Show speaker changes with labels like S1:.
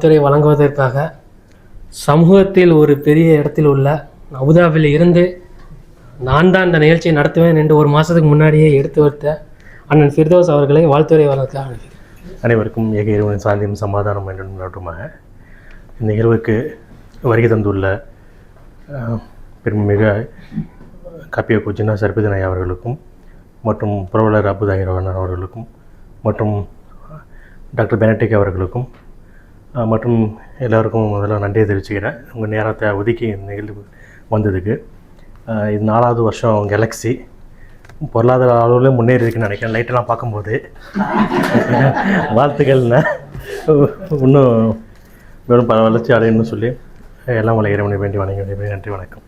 S1: துறை வழங்குவதற்காக சமூகத்தில் ஒரு பெரிய இடத்தில் உள்ள அபுதாபியில் இருந்து நான் தான் இந்த நிகழ்ச்சியை நடத்துவேன் என்று ஒரு மாதத்துக்கு முன்னாடியே எடுத்து வைத்த அண்ணன் ஃபிர்தோஸ் அவர்களை வாழ்த்துறை வழங்குவதற்காக
S2: அனைவருக்கும் ஏக இறைவனின் சாந்தியும் சமாதானம் என்றும் நட்டுமாக இந்த நிகழ்வுக்கு வருகை தந்துள்ள பெருமிக காப்பியக்கு ஜின்னா சர்பிதனாய் அவர்களுக்கும் மற்றும் புரவலர் அபுதாஹிர் அவர்களுக்கும் மற்றும் டாக்டர் பெனடிக் அவர்களுக்கும் மற்றும் எல்லோருக்கும் முதல்ல நன்றியை தெரிவிச்சுக்கிறேன். உங்கள் நேரத்தை ஒதுக்கி நிகழ்வு வந்ததுக்கு. இது 4வது வருஷம் கேலக்ஸி பொருளாதார அளவில் முன்னேறி இருக்குன்னு நினைக்கிறேன். லைட்டெல்லாம் பார்க்கும்போது வாழ்த்துக்கள்னா இன்னும் வெறும் வளர்ச்சி அடையணும்னு சொல்லி எல்லாம் உங்களை இறைவனை வேண்டி வணங்கி நன்றி, வணக்கம்.